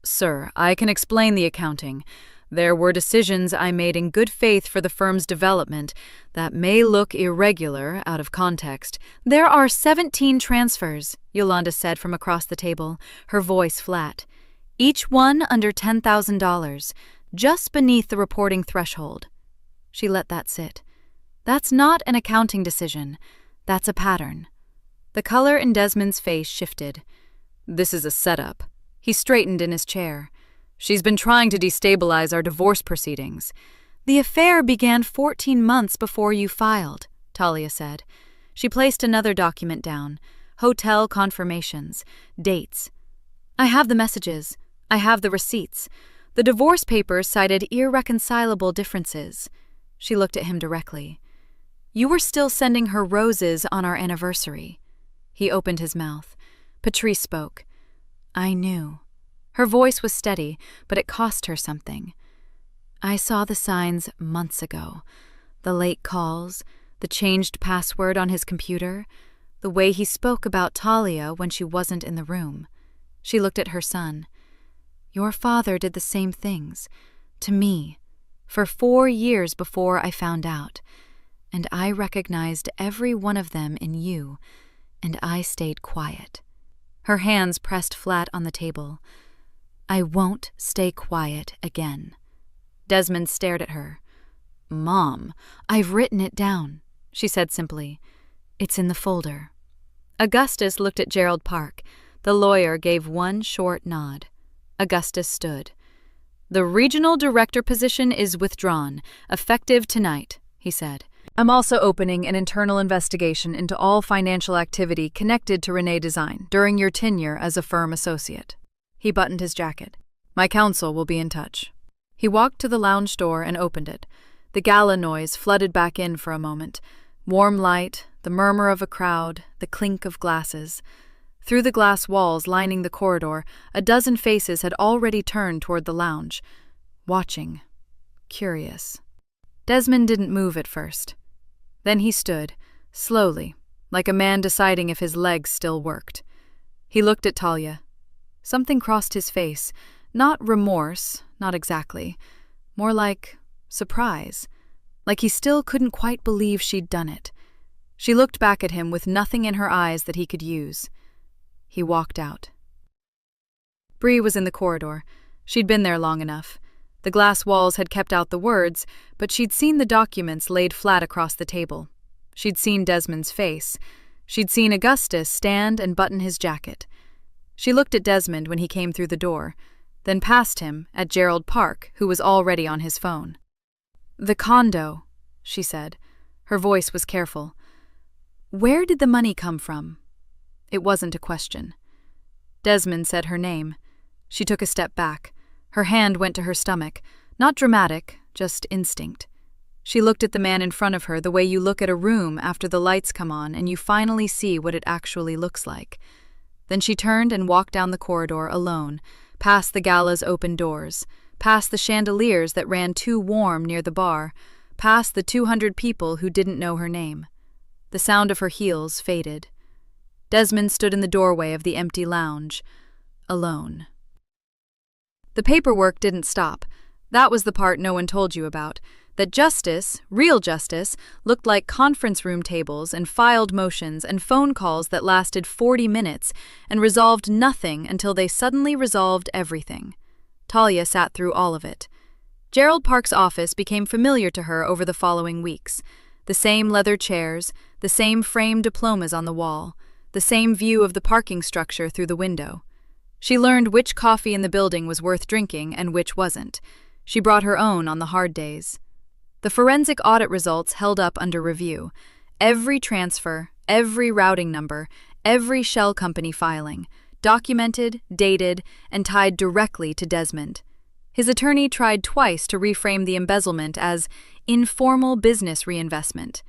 Sir, I can explain the accounting. There were decisions I made in good faith for the firm's development that may look irregular out of context. There are 17 transfers, Yolanda said from across the table, her voice flat. Each one under $10,000, just beneath the reporting threshold. She let that sit. That's not an accounting decision. That's a pattern. The color in Desmond's face shifted. This is a setup. He straightened in his chair. She's been trying to destabilize our divorce proceedings. The affair began 14 months before you filed, Talia said. She placed another document down. Hotel confirmations. Dates. I have the messages. I have the receipts. The divorce papers cited irreconcilable differences. She looked at him directly. You were still sending her roses on our anniversary. He opened his mouth. Patrice spoke. I knew. Her voice was steady, but it cost her something. I saw the signs months ago. The late calls, the changed password on his computer, the way he spoke about Talia when she wasn't in the room. She looked at her son. Your father did the same things, to me, for 4 years before I found out, and I recognized every one of them in you, and I stayed quiet. Her hands pressed flat on the table. I won't stay quiet again. Desmond stared at her. Mom, I've written it down, she said simply. It's in the folder. Augustus looked at Gerald Park. The lawyer gave one short nod. Augustus stood. The regional director position is withdrawn, effective tonight, he said. I'm also opening an internal investigation into all financial activity connected to René Design during your tenure as a firm associate. He buttoned his jacket. My counsel will be in touch. He walked to the lounge door and opened it. The gala noise flooded back in for a moment. Warm light, the murmur of a crowd, the clink of glasses. Through the glass walls lining the corridor, a dozen faces had already turned toward the lounge, watching, curious. Desmond didn't move at first. Then he stood, slowly, like a man deciding if his legs still worked. He looked at Talia. Something crossed his face, not remorse, not exactly, more like surprise, like he still couldn't quite believe she'd done it. She looked back at him with nothing in her eyes that he could use. He walked out. Bree was in the corridor. She'd been there long enough. The glass walls had kept out the words, but she'd seen the documents laid flat across the table. She'd seen Desmond's face. She'd seen Augustus stand and button his jacket. She looked at Desmond when he came through the door, then past him at Gerald Park, who was already on his phone. The condo, she said. Her voice was careful. Where did the money come from? It wasn't a question. Desmond said her name. She took a step back. Her hand went to her stomach. Not dramatic, just instinct. She looked at the man in front of her the way you look at a room after the lights come on and you finally see what it actually looks like. Then she turned and walked down the corridor alone, past the gala's open doors, past the chandeliers that ran too warm near the bar, past the 200 people who didn't know her name. The sound of her heels faded. Desmond stood in the doorway of the empty lounge, alone. The paperwork didn't stop. That was the part no one told you about. That justice, real justice, looked like conference room tables and filed motions and phone calls that lasted 40 minutes and resolved nothing until they suddenly resolved everything. Talia sat through all of it. Gerald Park's office became familiar to her over the following weeks. The same leather chairs, the same framed diplomas on the wall, the same view of the parking structure through the window. She learned which coffee in the building was worth drinking and which wasn't. She brought her own on the hard days. The forensic audit results held up under review. Every transfer, every routing number, every shell company filing, documented, dated, and tied directly to Desmond. His attorney tried twice to reframe the embezzlement as informal business reinvestment.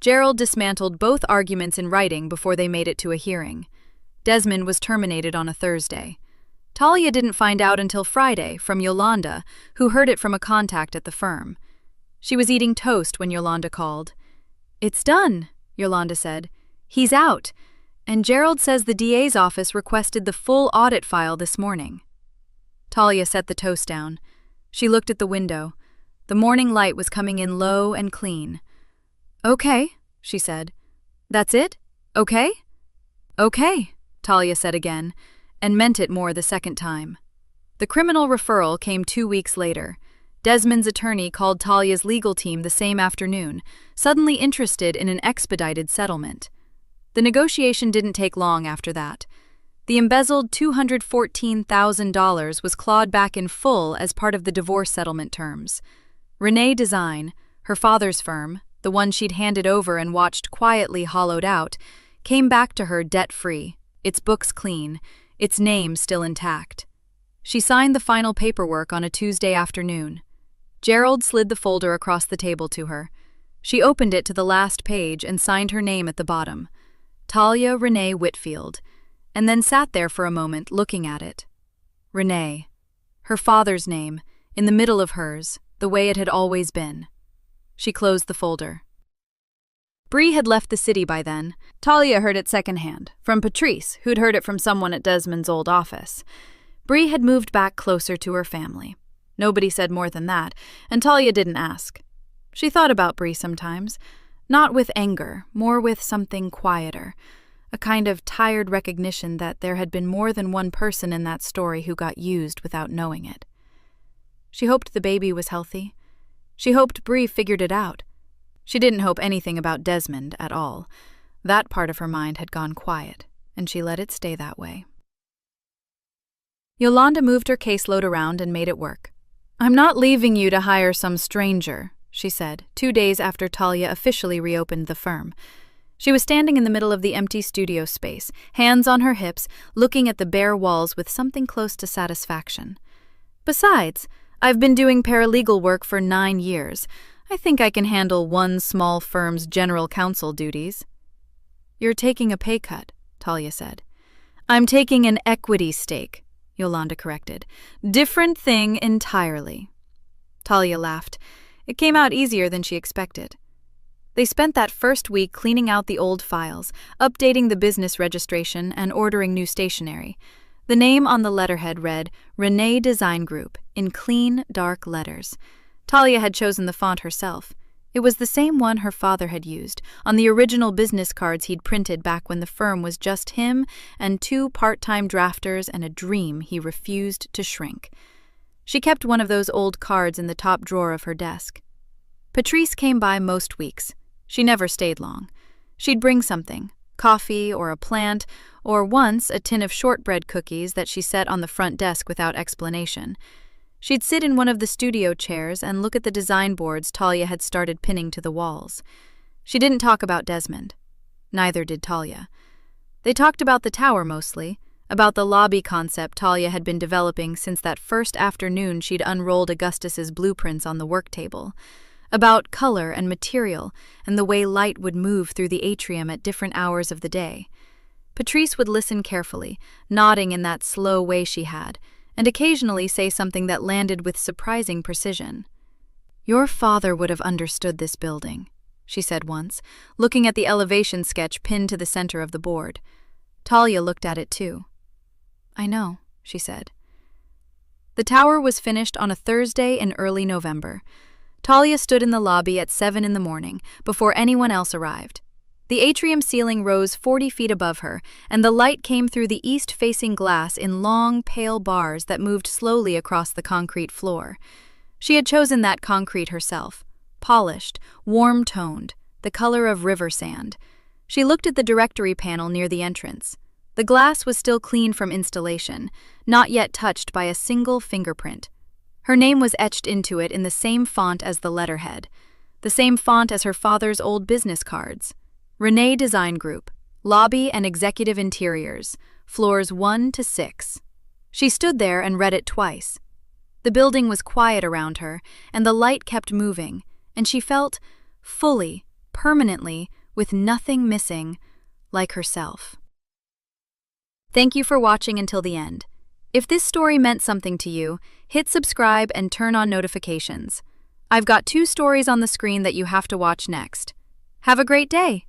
Gerald dismantled both arguments in writing before they made it to a hearing. Desmond was terminated on a Thursday. Talia didn't find out until Friday from Yolanda, who heard it from a contact at the firm. She was eating toast when Yolanda called. "It's done," Yolanda said. "He's out, and Gerald says the DA's office requested the full audit file this morning." Talia set the toast down. She looked at the window. The morning light was coming in low and clean. "Okay," she said. "That's it? Okay?" "Okay," Talia said again, and meant it more the second time. The criminal referral came 2 weeks later. Desmond's attorney called Talia's legal team the same afternoon, suddenly interested in an expedited settlement. The negotiation didn't take long after that. The embezzled $214,000 was clawed back in full as part of the divorce settlement terms. Renee Design, her father's firm, the one she'd handed over and watched quietly hollowed out, came back to her debt-free, its books clean, its name still intact. She signed the final paperwork on a Tuesday afternoon. Gerald slid the folder across the table to her. She opened it to the last page and signed her name at the bottom, Talia Renee Whitfield, and then sat there for a moment looking at it. Renee, her father's name, in the middle of hers, the way it had always been. She closed the folder. Bree had left the city by then. Talia heard it secondhand, from Patrice, who'd heard it from someone at Desmond's old office. Bree had moved back closer to her family. Nobody said more than that, and Talia didn't ask. She thought about Bree sometimes, not with anger, more with something quieter, a kind of tired recognition that there had been more than one person in that story who got used without knowing it. She hoped the baby was healthy. She hoped Bree figured it out. She didn't hope anything about Desmond at all. That part of her mind had gone quiet, and she let it stay that way. Yolanda moved her caseload around and made it work. "I'm not leaving you to hire some stranger," she said, 2 days after Talia officially reopened the firm. She was standing in the middle of the empty studio space, hands on her hips, looking at the bare walls with something close to satisfaction. "Besides, I've been doing paralegal work for 9 years. I think I can handle one small firm's general counsel duties." "You're taking a pay cut," Talia said. "I'm taking an equity stake," Yolanda corrected. "Different thing entirely." Talia laughed. It came out easier than she expected. They spent that first week cleaning out the old files, updating the business registration, and ordering new stationery. The name on the letterhead read Renee Design Group in clean, dark letters. Talia had chosen the font herself. It was the same one her father had used on the original business cards he'd printed back when the firm was just him and 2 part-time drafters and a dream he refused to shrink. She kept one of those old cards in the top drawer of her desk. Patrice came by most weeks. She never stayed long. She'd bring something, coffee or a plant, or once a tin of shortbread cookies that she set on the front desk without explanation. She'd sit in one of the studio chairs and look at the design boards Talia had started pinning to the walls. She didn't talk about Desmond. Neither did Talia. They talked about the tower mostly, about the lobby concept Talia had been developing since that first afternoon she'd unrolled Augustus's blueprints on the work table, about color and material and the way light would move through the atrium at different hours of the day. Patrice would listen carefully, nodding in that slow way she had, and occasionally say something that landed with surprising precision. "Your father would have understood this building," she said once, looking at the elevation sketch pinned to the center of the board. Talia looked at it too. "I know," she said. The tower was finished on a Thursday in early November. Talia stood in the lobby at 7 in the morning, before anyone else arrived. The atrium ceiling rose 40 feet above her, and the light came through the east-facing glass in long, pale bars that moved slowly across the concrete floor. She had chosen that concrete herself, polished, warm-toned, the color of river sand. She looked at the directory panel near the entrance. The glass was still clean from installation, not yet touched by a single fingerprint. Her name was etched into it in the same font as the letterhead, the same font as her father's old business cards. Renee Design Group, Lobby and Executive Interiors, floors 1 to 6. She stood there and read it twice. The building was quiet around her, and the light kept moving, and she felt, fully, permanently, with nothing missing, like herself. Thank you for watching until the end. If this story meant something to you, hit subscribe and turn on notifications. I've got 2 stories on the screen that you have to watch next. Have a great day!